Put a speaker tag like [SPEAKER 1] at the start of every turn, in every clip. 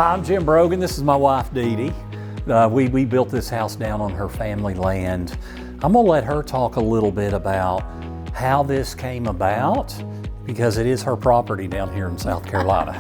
[SPEAKER 1] Hi, I'm Jim Brogan. This is my wife, Dee Dee. We built this house down on her family land. I'm gonna let her talk a little bit about how this came about, because it is her property down here in South Carolina.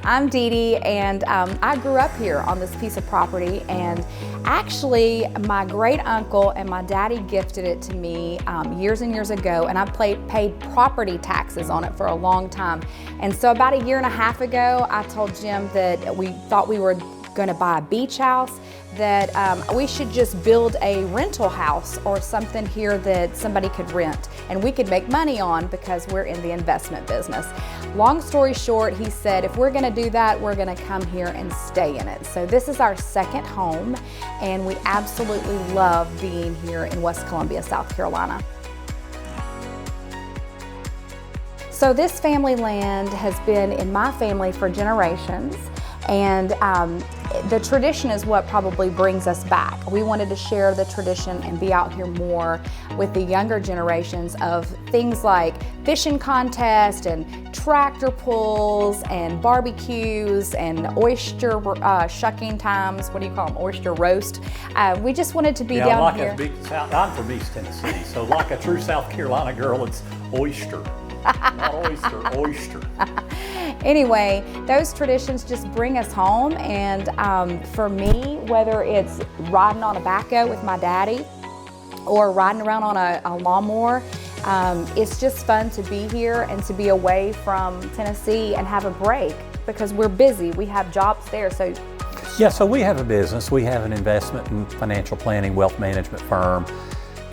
[SPEAKER 2] I'm Dee Dee, and I grew up here on this piece of property, and actually my great uncle and my daddy gifted it to me years and years ago, and I paid property taxes on it for a long time. And so about a year and a half ago, I told Jim that we thought we were going to buy a beach house, that we should just build a rental house or something here that somebody could rent and we could make money on, because we're in the investment business. Long story short, he said, if we're gonna do that, we're gonna come here and stay in it. So this is our second home, and we absolutely love being here in West Columbia, South Carolina. So this family land has been in my family for generations, and the tradition is what probably brings us back. We wanted to share the tradition and be out here more with the younger generations of things like fishing contests and tractor pulls and barbecues and oyster shucking times. What do you call them? Oyster roast. We just wanted to be down
[SPEAKER 1] like
[SPEAKER 2] here.
[SPEAKER 1] I'm from East Tennessee, so like a true South Carolina girl, it's oyster. Not oyster, oyster.
[SPEAKER 2] Anyway, those traditions just bring us home, and for me, whether it's riding on a backhoe with my daddy or riding around on a lawnmower, it's just fun to be here and to be away from Tennessee and have a break, because we're busy. We have jobs there. So
[SPEAKER 1] we have a business. We have an investment and financial planning, wealth management firm.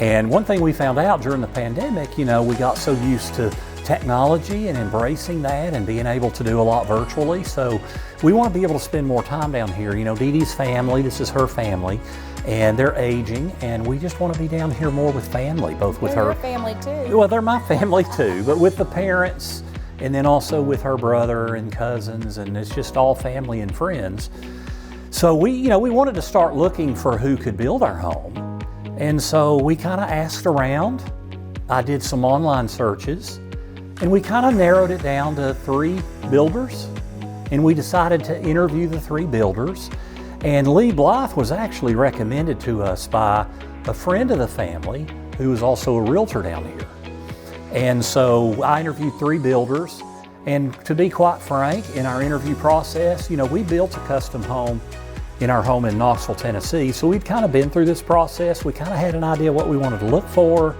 [SPEAKER 1] And one thing we found out during the pandemic, we got so used to technology and embracing that and being able to do a lot virtually. So we want to be able to spend more time down here. Dee Dee's family, this is her family, and they're aging, and we just want to be down here more with family, both with her.
[SPEAKER 2] They're your family too.
[SPEAKER 1] Well, they're my family too, but with the parents, and then also with her brother and cousins, and it's just all family and friends. So we wanted to start looking for who could build our home. And so we kind of asked around. I did some online searches, and we kind of narrowed it down to 3 builders, and we decided to interview the 3 builders. And Blythe was actually recommended to us by a friend of the family who is also a realtor down here. And so I interviewed 3 builders, and to be quite frank, in our interview process, we built a custom home in our home in Knoxville, Tennessee. So we'd kind of been through this process. We kind of had an idea what we wanted to look for.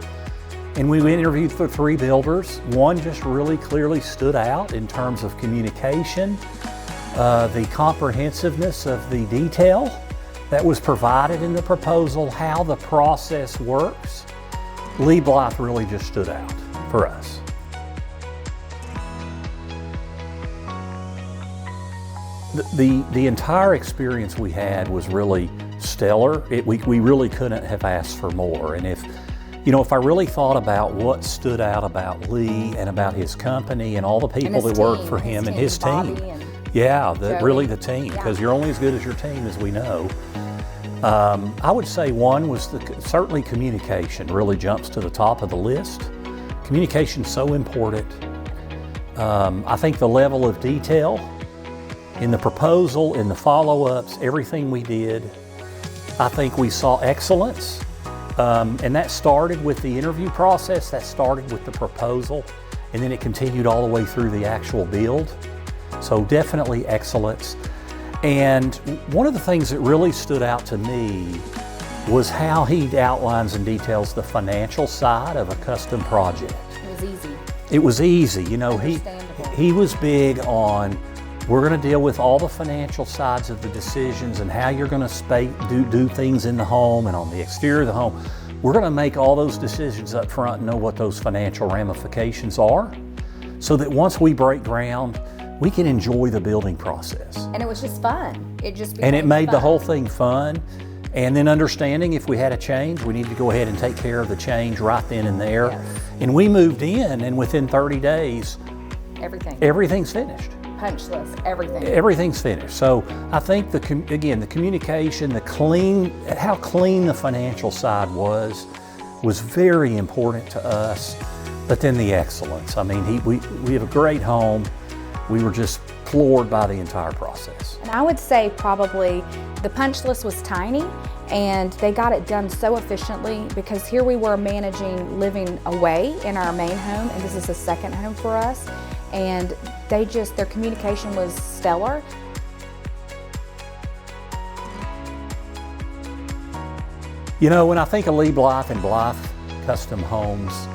[SPEAKER 1] And we interviewed the 3 builders. One just really clearly stood out in terms of communication, the comprehensiveness of the detail that was provided in the proposal, how the process works. Blythe really just stood out for us. The entire experience we had was really stellar. We really couldn't have asked for more. And if I really thought about what stood out about Lee and about his company and all the people that worked for him and his team. Really the team, because you're only as good as your team, as we know. I would say one was certainly communication really jumps to the top of the list. Communication's so important. I think the level of detail in the proposal, in the follow-ups, everything we did, I think we saw excellence. And that started with the interview process, that started with the proposal, and then it continued all the way through the actual build. So definitely excellence. And one of the things that really stood out to me was how he outlines and details the financial side of a custom project.
[SPEAKER 2] It was easy.
[SPEAKER 1] It was easy. He was big on, we're going to deal with all the financial sides of the decisions and how you're going to do things in the home and on the exterior of the home. We're going to make all those decisions up front and know what those financial ramifications are, so that once we break ground, we can enjoy the building process.
[SPEAKER 2] And it was just fun.
[SPEAKER 1] It made the whole thing fun. And then understanding if we had a change, we need to go ahead and take care of the change right then and there.
[SPEAKER 2] Yes.
[SPEAKER 1] And we moved in, and within 30 days, everything's finished.
[SPEAKER 2] Punch list, everything.
[SPEAKER 1] Everything's finished. So I think the communication, how clean the financial side was very important to us. But then the excellence. I mean, we have a great home. we were just floored by the entire process.
[SPEAKER 2] And I would say probably the punch list was tiny, and they got it done so efficiently, because here we were managing living away in our main home, and this is a second home for us, and their communication was stellar.
[SPEAKER 1] You know, when I think of Lee Blythe and Blythe Custom Homes,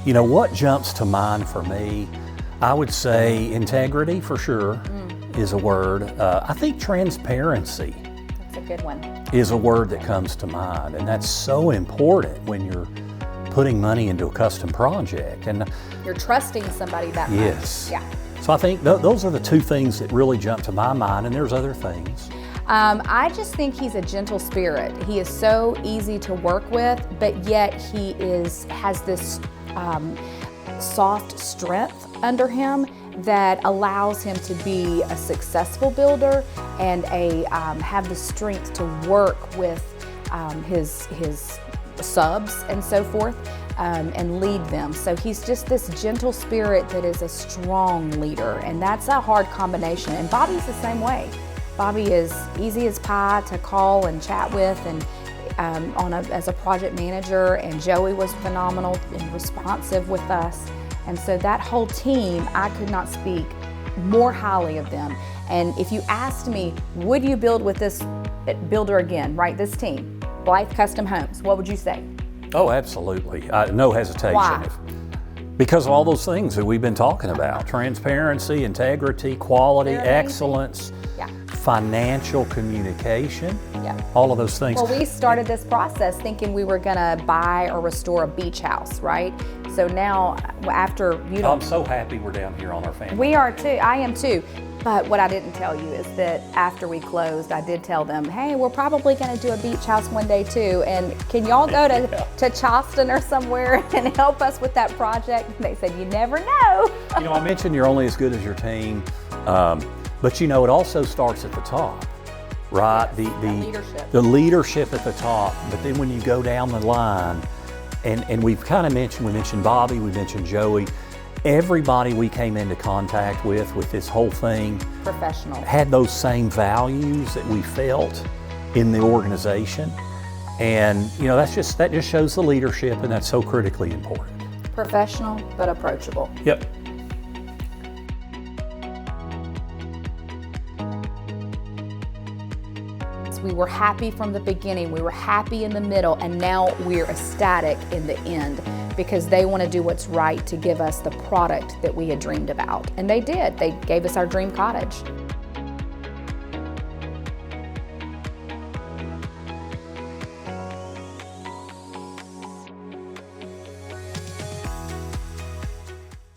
[SPEAKER 1] you know, what jumps to mind for me, I would say integrity for sure is a word. I think transparency.
[SPEAKER 2] That's a good one.
[SPEAKER 1] Is a word that comes to mind, and that's so important when you're putting money into a custom project. And
[SPEAKER 2] you're trusting somebody that much.
[SPEAKER 1] Yes.
[SPEAKER 2] Yeah.
[SPEAKER 1] So I think those are the two things that really jump to my mind, and there's other things.
[SPEAKER 2] I just think he's a gentle spirit. He is so easy to work with, but yet he has this soft strength under him that allows him to be a successful builder and have the strength to work with his subs and so forth, and lead them. So he's just this gentle spirit that is a strong leader, and that's a hard combination. And Bobby's the same way. Bobby is easy as pie to call and chat with, and as a project manager, and Joey was phenomenal and responsive with us. And so that whole team, I could not speak more highly of them. And if you asked me, would you build with this builder again, right, this team, Blythe Custom Homes, what would you say?
[SPEAKER 1] Oh, absolutely. No hesitation.
[SPEAKER 2] Why?
[SPEAKER 1] Because of all those things that we've been talking about: transparency, integrity, quality, excellence, financial communication, all of those things.
[SPEAKER 2] Well, we started this process thinking we were gonna buy or restore a beach house, right? So now, after
[SPEAKER 1] I'm so happy we're down here on our family.
[SPEAKER 2] We are too, I am too. But what I didn't tell you is that after we closed, I did tell them, hey, we're probably gonna do a beach house one day too, and can y'all go to Charleston or somewhere and help us with that project? And they said, you never know.
[SPEAKER 1] You know, I mentioned you're only as good as your team, but you know, it also starts at the top, right?
[SPEAKER 2] Leadership.
[SPEAKER 1] The leadership at the top, but then when you go down the line, and we've kind of we mentioned Bobby, we mentioned Joey, everybody we came into contact with this whole thing,
[SPEAKER 2] professional,
[SPEAKER 1] had those same values that we felt in the organization. And you know, that just shows the leadership, and that's so critically important.
[SPEAKER 2] Professional, but approachable.
[SPEAKER 1] Yep.
[SPEAKER 2] We were happy from the beginning, we were happy in the middle, and now we're ecstatic in the end, because they want to do what's right to give us the product that we had dreamed about. And they did. They gave us our dream cottage.